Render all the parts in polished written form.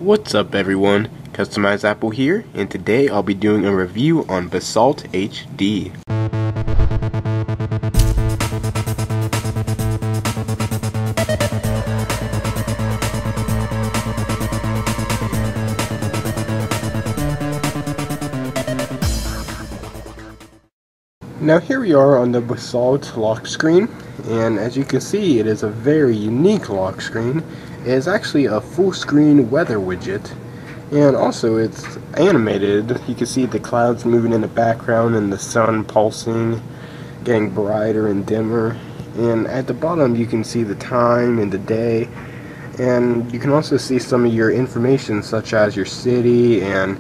What's up everyone, CustomizeApple here, and today I'll be doing a review on Basalt HD. Now here we are on the Basalt lock screen, and as you can see it is a very unique lock screen. It is actually a full screen weather widget, and also it's animated. You can see the clouds moving in the background and the sun pulsing, getting brighter and dimmer, and at the bottom you can see the time and the day, and you can also see some of your information such as your city and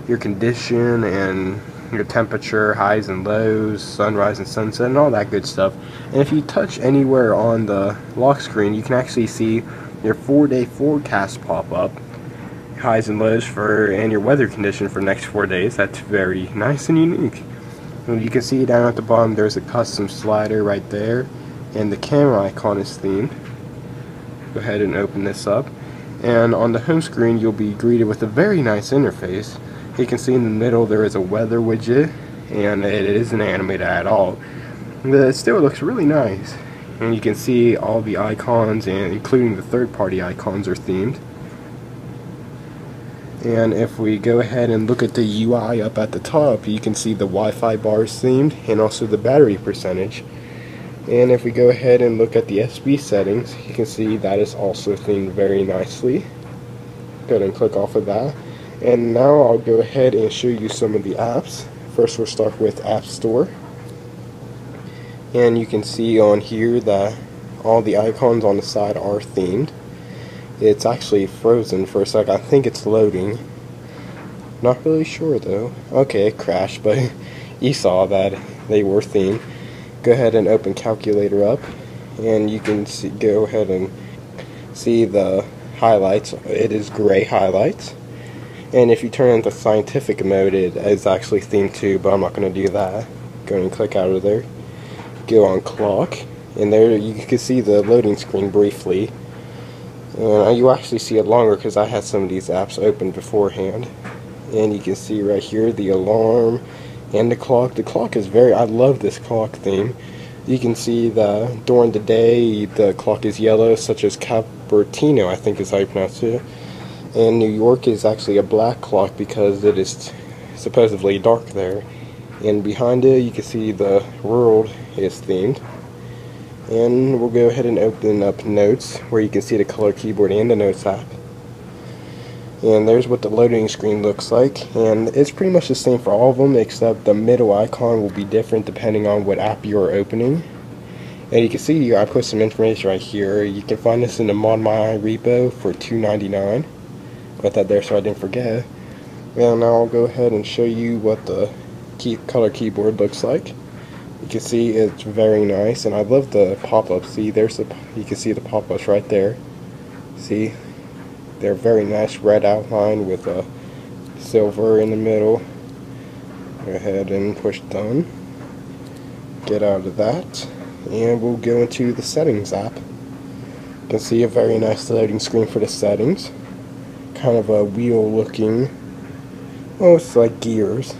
your condition and your temperature, highs and lows, sunrise and sunset, and all that good stuff. And if you touch anywhere on the lock screen, you can actually see your 4-day forecast pop up, highs and lows and your weather condition for the next 4 days. That's very nice and unique. And you can see down at the bottom there's a custom slider right there, and the camera icon is themed. Go ahead and open this up, and on the home screen you'll be greeted with a very nice interface. You can see in the middle there is a weather widget, and it isn't animated at all, but it still looks really nice. And you can see all the icons, and including the third-party icons, are themed. And if we go ahead and look at the UI up at the top, you can see the Wi-Fi bars themed, and also the battery percentage. And if we go ahead and look at the SB settings, you can see that is also themed very nicely. Go ahead and click off of that. And now I'll go ahead and show you some of the apps. First we'll start with App Store. And you can see on here that all the icons on the side are themed. It's actually frozen for a sec. I think it's loading. Not really sure though. Okay, it crashed, but you saw that they were themed. Go ahead and open Calculator up, and you can go ahead and see the highlights. It is gray highlights. And if you turn into scientific mode, it is actually themed too, but I'm not going to do that. Go ahead and click out of there. Go on clock, and there you can see the loading screen briefly. And you actually see it longer because I had some of these apps open beforehand. And you can see right here the alarm and the clock. The clock is I love this clock theme. You can see that during the day the clock is yellow, such as Cupertino, I think is how you pronounce it. And New York is actually a black clock because it is supposedly dark there. And behind it you can see the world is themed. And we'll go ahead and open up Notes, where you can see the color keyboard and the Notes app. And there's what the loading screen looks like, and it's pretty much the same for all of them, except the middle icon will be different depending on what app you're opening. And you can see I put some information right here. You can find this in the ModMy repo for $2.99. Put that there so I didn't forget. And now I'll go ahead and show you what the color keyboard looks like. You can see it's very nice, and I love the pop-ups. See, you can see the pop-ups right there. See, they're very nice red outline with a silver in the middle. Go ahead and push done. Get out of that, and we'll go into the settings app. You can see a very nice loading screen for the settings. Kind of a wheel looking, well, it's like gears,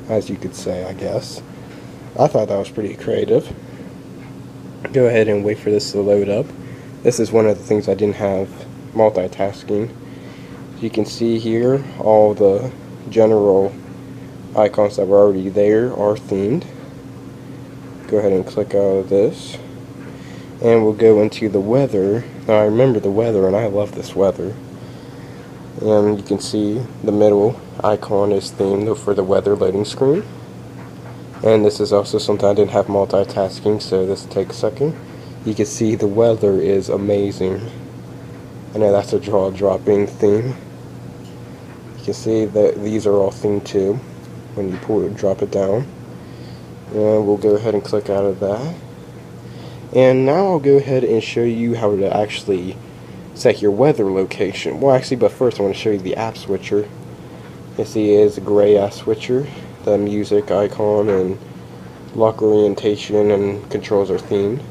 as you could say, I guess. I thought that was pretty creative. Go ahead and wait for this to load up. This is one of the things I didn't have, multitasking. You can see here all the general icons that were already there are themed. Go ahead and click out of this, and we'll go into the weather. Now I remember the weather, and I love this weather. And you can see the middle icon is themed for the weather loading screen. And this is also something I didn't have multitasking, so this will take a second. You can see the weather is amazing. I know that's a jaw-dropping theme. You can see that these are all themed too when you drop it down. And we'll go ahead and click out of that. And now I'll go ahead and show you how to actually set your weather location. Well, actually, but first I want to show you the app switcher. You see it is a gray app switcher. The music icon and lock orientation and controls are themed.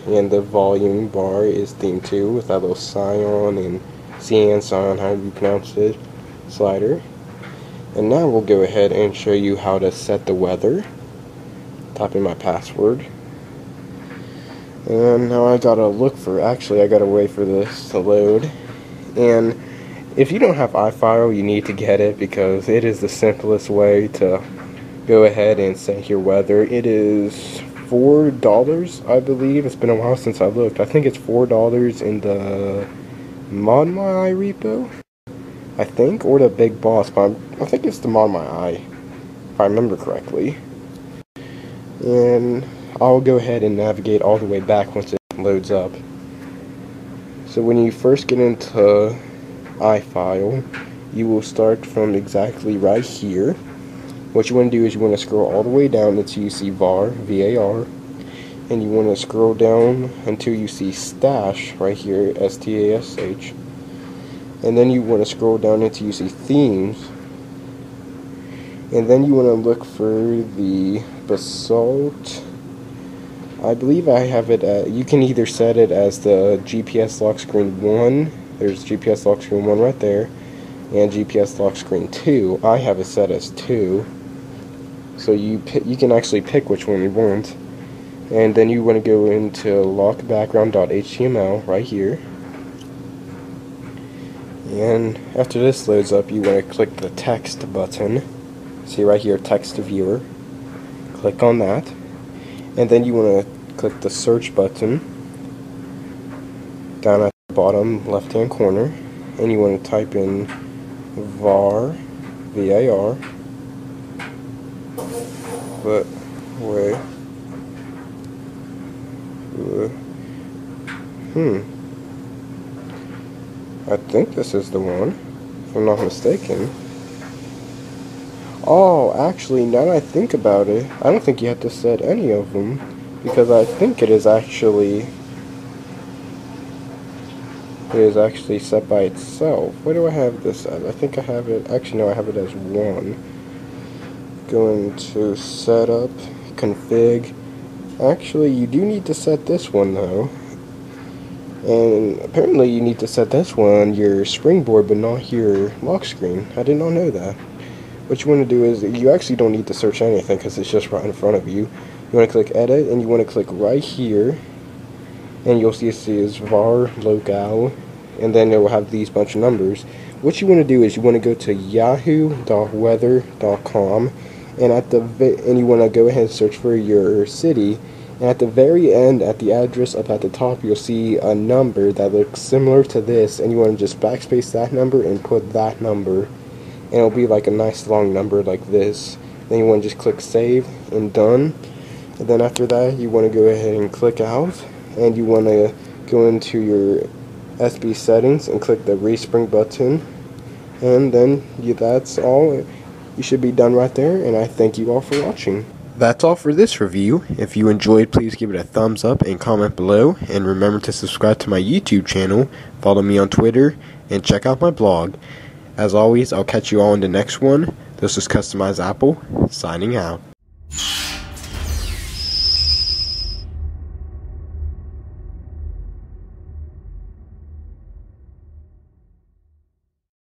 And the volume bar is themed too, with that little cyan and Cian, however you pronounce it, slider. And now we'll go ahead and show you how to set the weather. Type in my password. And now I gotta I gotta wait for this to load. And if you don't have iFile, you need to get it because it is the simplest way to go ahead and set your weather. It is $4, I believe. It's been a while since I looked. I think it's $4 in the ModMyi repo, I think, or the Big Boss, but I think it's the ModMyi, if I remember correctly. And I'll go ahead and navigate all the way back once it loads up. So when you first get into iFile, you will start from exactly right here. What you want to do is you want to scroll all the way down until you see var, V-A-R, and you want to scroll down until you see stash right here, S-T-A-S-H, and then you want to scroll down until you see themes, and then you want to look for the Basalt. I believe I have it at, you can either set it as the GPS lock screen 1, there's GPS lock screen 1 right there, and GPS lock screen 2. I have it set as 2. So you can actually pick which one you want. And then you want to go into lockbackground.html right here. And after this loads up, you want to click the text button. See right here, text viewer. Click on that. And then you want to click the search button down at the bottom left hand corner. And you want to type in var, V-A-R, but wait, I think this is the one, if I'm not mistaken. Oh, actually, now that I think about it, I don't think you have to set any of them, because I think it is actually set by itself. Where do I have this as? I think I have it, actually no, I have it as 1. Going to setup, config. Actually, you do need to set this one though. And apparently you need to set this one your springboard but not your lock screen. I did not know that. What you want to do is, you actually don't need to search anything because it's just right in front of you. You want to click edit and you want to click right here. And you'll see it says var locale. And then it will have these bunch of numbers. What you want to do is you want to go to yahoo.weather.com. And you want to go ahead and search for your city, and at the very end, at the address up at the top, you'll see a number that looks similar to this, and you want to just backspace that number and put that number, and it'll be like a nice long number like this. Then you want to just click save and done, and then after that you want to go ahead and click out, and you want to go into your SB settings and click the respring button, and then that's all. You should be done right there, and I thank you all for watching. That's all for this review. If you enjoyed, please give it a thumbs up and comment below, and remember to subscribe to my YouTube channel, follow me on Twitter, and check out my blog. As always, I'll catch you all in the next one. This is CustomizeApple, signing out.